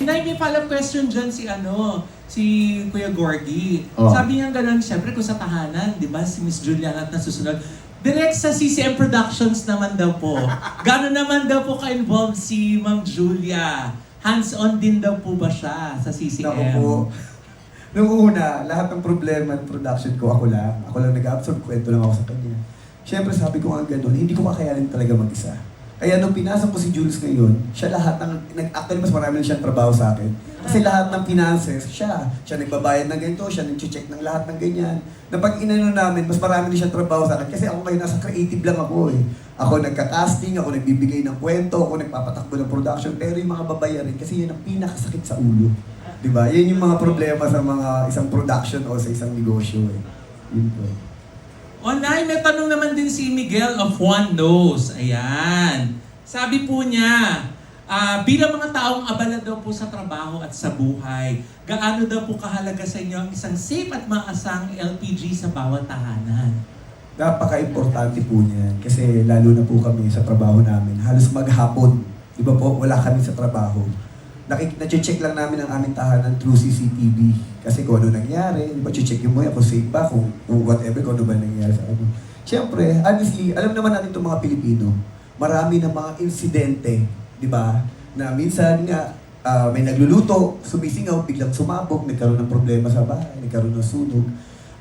May follow-up question dyan si Kuya Gorgie. Oh. Sabi niya gano'n, syempre kung sa tahanan, di ba, si Miss Julia at nasusunod. Direct sa CCM Productions naman daw po. Gano'n naman daw po ka-involved si Ma'am Julia? Hands-on din daw po ba siya sa CCM? Ako po. Nung una, lahat ng problema at production ko, ako lang. Ako lang nag-absorb, kwento lang ako sa kanya. Siyempre sabi ko nga gano'n, hindi ko kakayanin talaga mag-isa. Kaya nung pinasok ko si Jules ngayon, siya lahat actually mas marami na siyang trabaho sa akin. Kasi lahat ng finances, siya nagbabayad ng ganito, siya nag-check ng lahat ng ganyan. Na pag inano namin, mas marami na siyang trabaho sa akin. Kasi ako ngayon nasa creative lang ako eh. Ako nagka-casting, ako nagbibigay ng kwento, ako nagpapatakbo ng production. Pero yung mga babayarin, kasi yun ang pinakasakit sa ulo. Diba? Yan yung mga problema sa mga isang production o sa isang negosyo eh. Yun po. Nay, may tanong naman din si Miguel of One Knows. Ayan. Sabi po niya, bilang mga taong abala daw po sa trabaho at sa buhay, gaano daw po kahalaga sa inyo ang isang safe at maasang LPG sa bawat tahanan? Napaka-importante po niyan kasi lalo na po kami sa trabaho namin. Halos maghapon, di ba po, wala kami sa trabaho. Na-check lang namin ang aming tahanan through CCTV. Kasi kung ano nangyari, di ba, check mo yan kung safe ba, kung whatever, kung ano ba nangyari sa ano. Siyempre, honestly, alam naman natin itong mga Pilipino, marami na mga insidente, di ba, na minsan nga, may nagluluto, sumisingaw, biglang sumabog, nagkaroon ng problema sa bahay, nagkaroon ng sunog.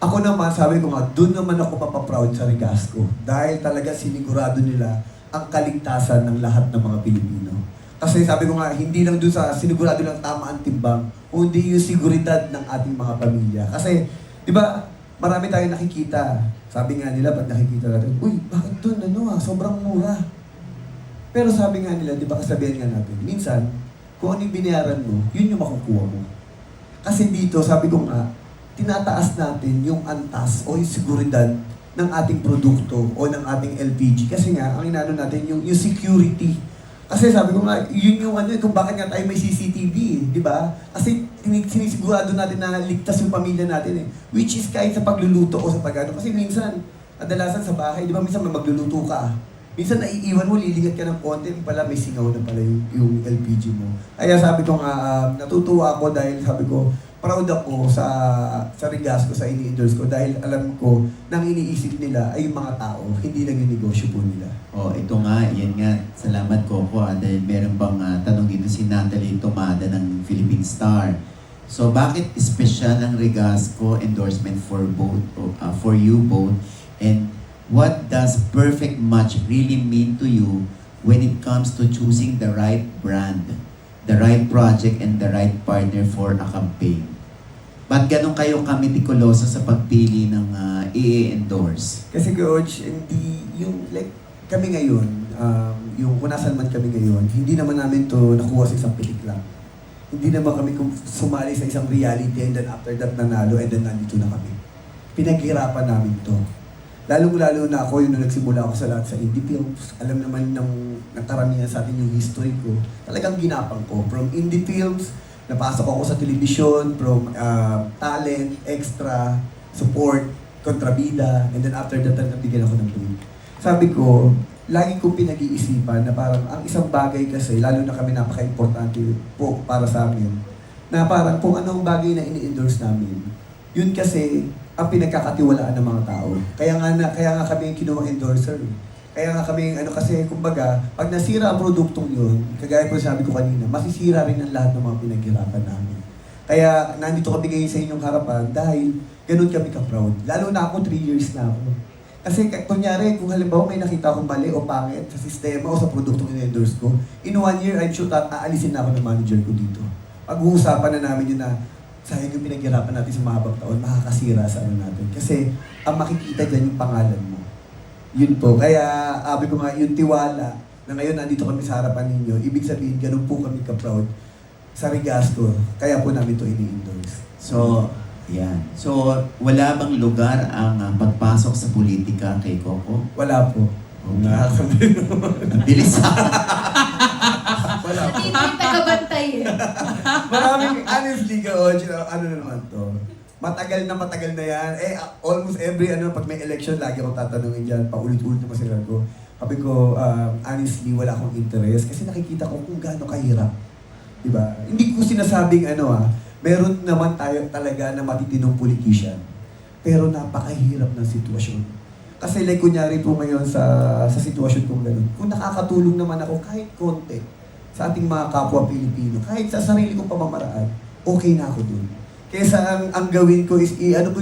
Ako naman, sabi ko nga, doon naman ako mapaproud sa Rigasco. Dahil talaga sinigurado nila ang kaligtasan ng lahat ng mga Pilipino. Kasi sabi ko nga, hindi lang doon sa sinigurado lang tama ang timbang, kundi yung seguridad ng ating mga pamilya. Kasi, di ba, marami tayong nakikita. Sabi nga nila, pag nakikita natin, uy, bakit doon, sobrang mura. Pero sabi nga nila, di ba, kasabihan nga natin, minsan, kung ano yung binayaran mo, yun yung makukuha mo. Kasi dito, sabi ko nga, tinataas natin yung antas o yung seguridad ng ating produkto o ng ating LPG. Kasi nga, ang inaano natin, yung security. Kasi sabi ko nga, yun yung kung bakit nga tayo may CCTV, di ba? Kasi sinisigurado natin na ligtas yung pamilya natin eh. Which is kahit sa pagluluto o sa pagano. Kasi minsan, kadalasan sa bahay, di ba minsan magluluto ka. Minsan naiiwan mo, lilingat ka ng konti, pala may singaw na pala yung LPG mo. Kaya sabi ko nga, natutuwa ako dahil sabi ko, proud ako sa Rigasco, sa ini-endorse ko dahil alam ko nang iniisip nila ay yung mga tao, hindi lang yung negosyo po nila. Oh, ito nga, yan nga. Salamat, Coco. Dahil meron bang tanong dito si Natalie Tomada ng Philippine Star. So, bakit special ang Rigasco endorsement for both, for you both? And what does perfect match really mean to you when it comes to choosing the right brand, the right project, and the right partner for a campaign? Ba't ganun kayo kamitikuloso sa pagpili ng i-endorse? Kasi Coach, hindi yung kami ngayon, yung kung nasan man kami ngayon, hindi naman namin to nakuha sa isang pilik lang. Hindi naman kami sumali sa isang reality and then after that nanalo and then nandito na kami. Pinaghirapan namin to. Lalong-lalo na ako, yung nagsimula ako sa lahat sa indie films. Alam naman ng karamihan sa atin yung history ko. Talagang ginapang ko. From indie films, napasok ako sa television, from talent, extra, support, kontrabida, and then after that, nabigyan ako ng break. Sabi ko, lagi ko pinag-iisipan na parang ang isang bagay kasi, lalo na kami napaka-importante po para sa amin, na parang kung anong bagay na ini-endorse namin, yun kasi ang pinagkakatiwalaan ng mga tao. Kaya nga kami yung kinuha endorser. Kaya nga kami, kasi, kumbaga, pag nasira ang produktong yun, kagaya po sabi ko kanina, masisira rin ang lahat ng mga pinaghirapan namin. Kaya nandito kami ngayon sa inyong harapan dahil ganun kami ka-proud. Lalo na ako, 3 years na ako. Kasi kunyari, kung halimbawa may nakita akong mali o pangit sa sistema o sa produktong in-endorse ko, in 1 year, I'm sure aalisin na ako ng manager ko dito. Pag-uusapan na namin yun na, sayang yung pinaghirapan natin sa mahabang taon, makakasira sa natin. Kasi ang makikita dyan yung pangalan mo. Yun po. Kaya, sabi ko nga, yung tiwala na ngayon nandito kami sa harapan ninyo, ibig sabihin, ganun po kami ka-proud sa Rigasco. Kaya po namin ito ini-endorse. So, yan. So, wala bang lugar ang pagpasok sa politika kay Coco? Wala po. Okay. Ang bilis. Wala po. Hindi tagabantay eh. Maraming, honestly, Coach, ano naman to? Matagal na yan. Almost every, pag may election, lagi akong tatanungin dyan, paulit-ulit na masira ko. Sabi ko, honestly, wala akong interest kasi nakikita ko kung gaano kahirap Diba? Hindi ko sinasabing meron naman tayo talaga na matitinong politician. Pero napakahirap ng sitwasyon. Kasi like kunyari po ngayon sa sitwasyon kong ganun, kung nakakatulong naman ako kahit konti sa ating mga kapwa Pilipino, kahit sa sarili kong pamamaraan, okay na ako dun. Kesa ang gawin ko is ano po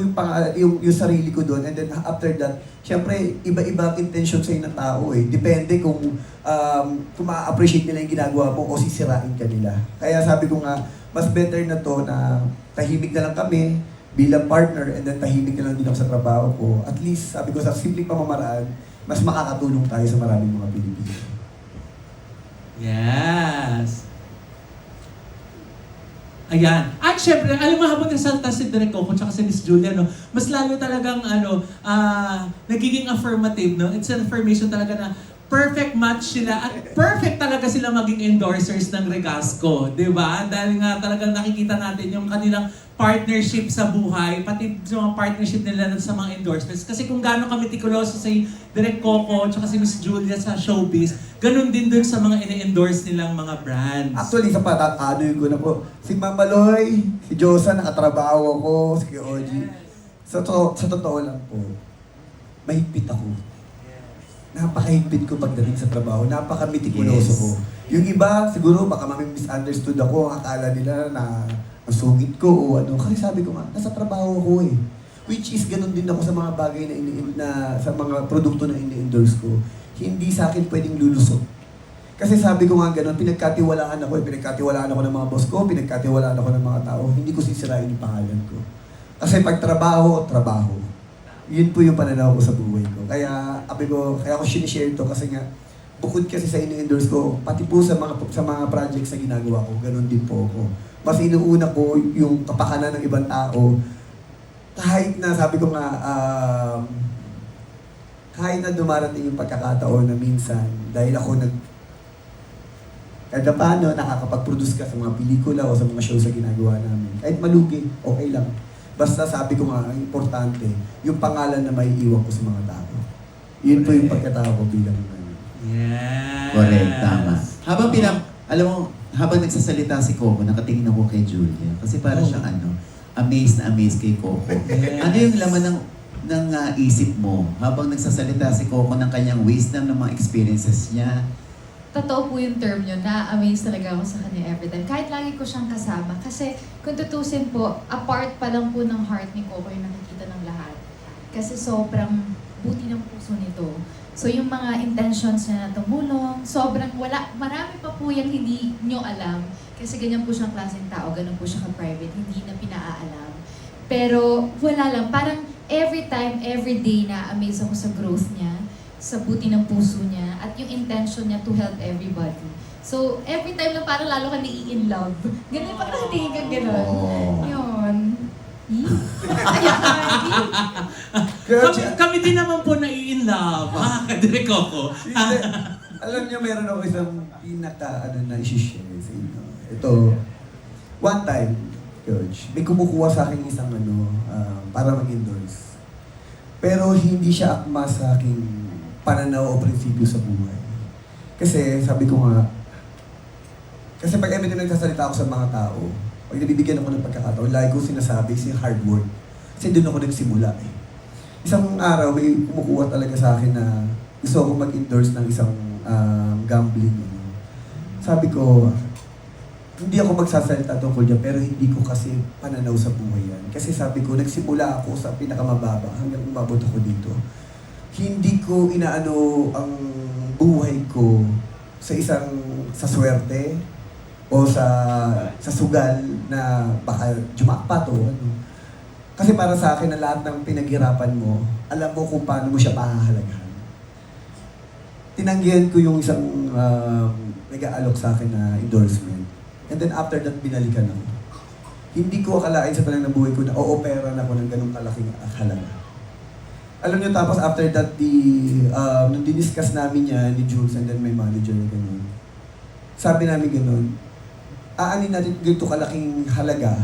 yung sarili ko doon, and then after that, syempre iba-iba ang intention sa'yo ng tao eh. Depende kung ma-appreciate nila yung ginagawa mo o sisirain ka nila. Kaya sabi ko nga, mas better na to na tahimik na lang kami bilang partner, and then tahimik na lang din ako sa trabaho ko. At least, sabi ko, sa simpleng pamamaraan, mas makakatulong tayo sa maraming mga Pilipino. Yes. Ayan. At syempre, alam mo, habang nasalta si Direk Coco at si Miss Julia, no, mas lalo talagang nagiging affirmative. No? It's an affirmation talaga na perfect match sila at perfect talaga sila maging endorsers ng Regasco. Di ba? Dahil nga talagang nakikita natin yung kanilang partnership sa buhay, pati sa mga partnership nila sa mga endorsements. Kasi kung gaano kami tikuloso si Direk Coco at si Miss Julia sa showbiz, ganun din dun sa mga ini-endorse nilang mga brands. Actually, sa patatanoy ko na po, si Ma'am Maloy, si Josa, nakatrabaho ako, si Oji. Sa totoo lang po, mahigpit ako. Napakahigpit ko pagdating sa trabaho, napaka-mitikuloso ko. Yung iba, siguro baka misunderstood ako, akala nila na ang sungit ko o ano. Kasi sabi ko nga, nasa trabaho ko eh. Which is ganun din ako sa mga bagay na sa mga produkto na ini-endorse ko. Hindi sa akin pwedeng lulusot. Kasi sabi ko nga ganun, pinagkatiwalaan ako ng mga boss ko, pinagkatiwalaan ako ng mga tao, hindi ko sisirain yung pangalan ko. Kasi pag trabaho, yun po yung pananaw ko sa buhay ko. Kaya kaya ako sinishare to kasi nga, bukod kasi sa ini-endorse ko, pati po sa mga projects na ginagawa ko, ganun din po ako. Mas inuuna ko yung kapakanan ng ibang tao, kahit na sabi ko nga, kahit na dumarating yung pagkakataon na minsan, dahil ako kahit paano nakakapag-produce ka sa mga pelikula o sa mga shows na ginagawa namin. Kahit malugi, okay lang. Basta sabi ko nga, ang importante, yung pangalan na may iwan ko sa mga tao. Yun po yung pagkatao ko bilang Yes. Correct, tama. Habang nagsasalita si Coco, nakatingin ako kay Julia. Kasi para siyang amazed na amazed kay Coco. Yes. Ano yung laman ng isip mo habang nagsasalita si Coco ng kanyang wisdom, ng mga experiences niya? Totoo po yung term yun, na-amaze talaga ako sa kanya every time. Kahit lagi ko siyang kasama. Kasi kung tutusin po, apart pa lang po ng heart ni Coco yung nakikita ng lahat. Kasi sobrang buti ng puso nito. So yung mga intentions niya na tumulong, sobrang marami pa po yung hindi nyo alam. Kasi ganyan po siyang klaseng tao, ganun po siya ka-private, hindi na pinaalam. Pero wala lang, parang every time, every day na amaze ako sa growth niya, sa buti ng puso niya, at yung intention niya to help everybody. So, every time lang parang lalo ka in love. Ganun pa nakatingin ka gano'n. Yun. Kami din naman po in love, Direk Coco. Alam niyo, meron ako isang na i-share sa inyo. Ito, one time, George, may kumukuha sa akin isang para mag-endorse. Pero hindi siya akma sa aking pananaw o prinsipyo sa buhay. Kasi sabi ko nga, kasi pag everything nagsasalita ako sa mga tao, pag nabibigyan ako ng pagkakataon, lagi ko sinasabi si hard work. Kasi doon ako nagsimula eh. Isang araw, may kumukuha talaga sa akin na gusto akong mag-endorse ng isang gambling. Sabi ko, hindi ako magsasalita tungkol dyan, pero hindi ko kasi pananaw sa buhay yan. Kasi sabi ko, nagsimula ako sa pinakamababa hanggang umabot ako dito. Hindi ko inaano ang buhay ko sa swerte o sa sugal na baka jumakpat o ano. Kasi para sa akin, na lahat ng pinaghirapan mo, alam mo kung paano mo siya pahahalagahan. Tinanggihan ko yung isang nag-aalok sa akin na endorsement. And then after that, binalikan ako. Hindi ko akalain sa talang ng buhay ko na o-opera na ako ng ganong kalaking halaga. Alam niyo, tapos after that, nung diniscuss namin yan ni Jules and then my manager na gano'n, sabi namin gano'n, aanin natin ganito kalaking halaga,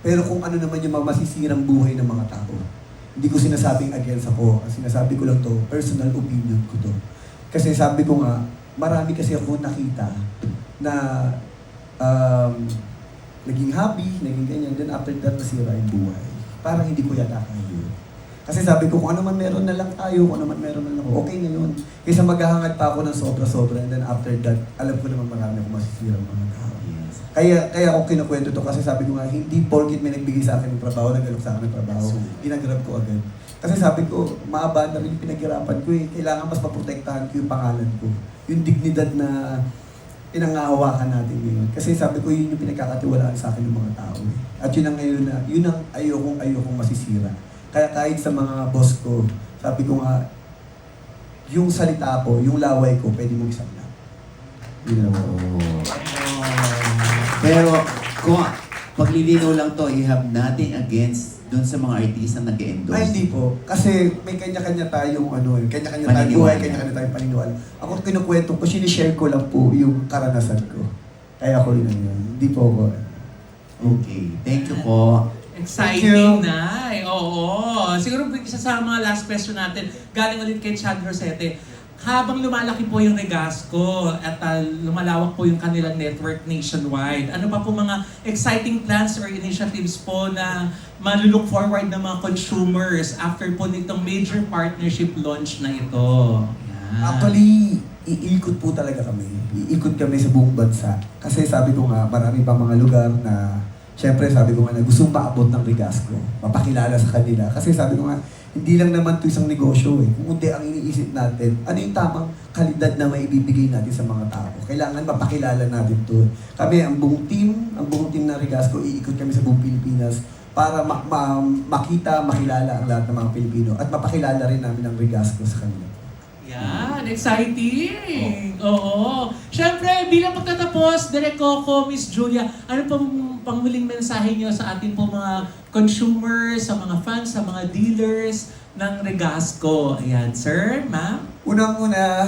pero kung ano naman yung masisirang buhay ng mga tao. Hindi ko sinasabing against ako, ang sinasabi ko lang to, personal opinion ko to. Kasi sabi ko nga, marami kasi ako nakita na naging happy, naging ganyan. Then after that, nasira yung buhay. Parang hindi ko yata kaya yun. Kasi sabi ko, kung ano man meron na lang tayo, kung ano man meron na lang ako, okay na yun. Kaysa maghahangad pa ako ng sobra-sobra, and then after that, alam ko naman marami akong masisira mga tao. Yes. Kaya ako kinukwento to kasi sabi ko nga, hindi porkit may nagbigay sa akin ng trabaho, nagalok sa akin ng trabaho, ginagrab ko agad. Kasi sabi ko, maaba na rin yung pinaghirapan ko eh. Kailangan mas maprotektahan ko yung pangalan ko. Yung dignidad na pinangahawakan natin ngayon. Kasi sabi ko, yun yung pinagkakatiwalaan sa akin ng mga tao. Eh. At yun ang ngayon na, yun ang ayokong masisira. Kaya kahit sa mga boss ko, sabi ko nga, yung salita ko, yung laway ko, pwede mong isangla. Yun lang po. Pero kung paglilinaw lang to, you have nothing against doon sa mga artista na nag-endorse. Ay, hindi po. Kasi may kanya-kanya tayong kanya-kanya tayong Paniniwala. buhay, kanya-kanya tayong paniniwala. Ako kinukwento ko, sinishare ko lang po yung karanasan ko. Kaya ako rin yun. Hindi po ako. Okay, thank you po. Exciting na. Oo. Siguro isa sa mga last question natin, galing ulit kay Chad Rosete. Habang lumalaki po yung Regasco at lumalawak po yung kanilang network nationwide, ano pa po mga exciting plans or initiatives po na malulook forward ng mga consumers after po nitong major partnership launch na ito? Yan. Actually, iikot po talaga kami. Iikot kami sa buong bansa. Kasi sabi ko nga, marami pa mga lugar na siyempre, sabi ko nga na gustong maabot ng Regasco, mapakilala sa kanila. Kasi sabi ko nga, hindi lang naman ito isang negosyo eh. Kung hindi ang iniisip natin, ano yung tamang kalidad na maibibigay natin sa mga tao. Kailangan mapakilala natin ito. Kami, ang buong team ng Regasco, iikot kami sa buong Pilipinas para makita, makilala ang lahat ng mga Pilipino at mapakilala rin namin ang Regasco sa kanila. Yan, exciting! Oo. Siyempre, bilang pagtatapos, Direk Coco, Miss Julia, ano pang panghuling mensahe niyo sa ating po mga consumers, sa mga fans, sa mga dealers ng Regasco? Ayan, sir, ma'am? Unang-una,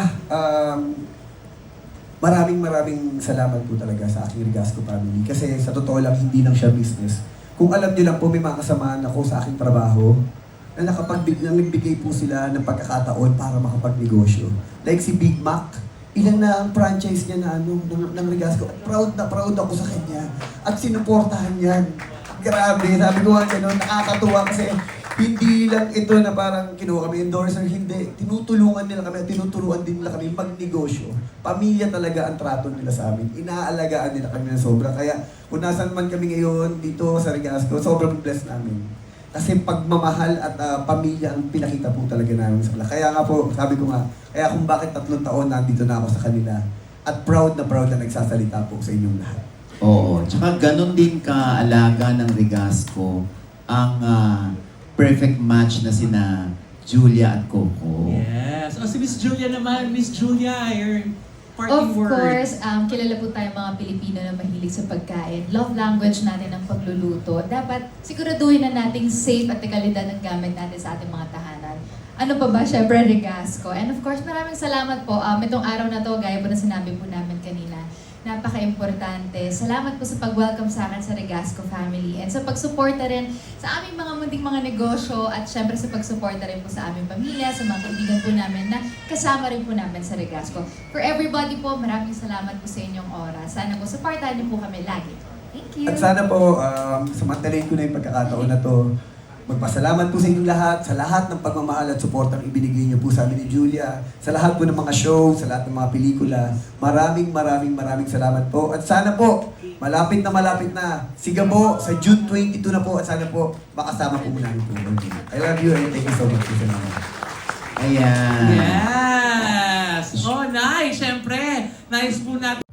maraming salamat po talaga sa aking Regasco family. Kasi sa totoo lang, hindi lang siya business. Kung alam niyo lang po, may mga kasamaan ako sa aking trabaho na nagbigay po sila ng pagkakataon para makapagnegosyo. Like si Big Mac, ilan na ang franchise niya na ng Regasco. At proud ako sa kanya. At sinuportahan niya. Grabe, sabi ko nga gano'n, nakakatuwa kasi hindi lang ito na parang kinuha kami endorser, hindi. Tinutulungan nila kami at tinuturuan din nila kami magnegosyo. Pamilya talaga ang trato nila sa amin. Inaalagaan nila kami ng sobra. Kaya kung nasan man kami ngayon dito sa Regasco, sobrang blessed namin. Kasi pagmamahal at pamilya ang pinakita po talaga namin sa kanila. Kaya nga po, sabi ko nga, kaya kung bakit 3 taon nandito na ako sa kanila. At proud na nagsasalita po sa inyong lahat. Oo, tsaka ganun din kaalaga ng Regasco ang perfect match na sina Julia at Coco. Yes. O si Miss Julia naman, Miss Julia, your Of parting word. course, kilala po tayo mga Pilipino na mahilig sa pagkain. Love language natin ang pagluluto. Dapat siguraduhin na nating safe at kalidad ng gamit natin sa ating mga tahanan. Ano pa ba? Syempre, Regasco. And of course, maraming salamat po. Itong araw na to, gaya po na sinabi po namin kanina, napaka-importante. Salamat po sa pag-welcome sa akin sa Regasco family and sa pagsuporta rin sa aming mga munting mga negosyo at syempre sa pagsuporta rin po sa aming pamilya, sa mga kaibigan po namin na kasama rin po namin sa Regasco. For everybody po, maraming salamat po sa inyong oras. Sana po supportahan niyo po kami lagi. Thank you! At sana po, samantalayin ko na yung pagkakataon na to. Magpasalamat po sa inyong lahat, sa lahat ng pagmamahal at suportang ibinigay niyo po sa amin ni Julia, sa lahat po ng mga show, sa lahat ng mga pelikula. Maraming salamat po. At sana po, malapit na, Sigabo, sa June 22 na po, at sana po, makasama po namin po. I love you and thank you so much. Ayan. Yes! Oh, nice! Siyempre, nice po natin.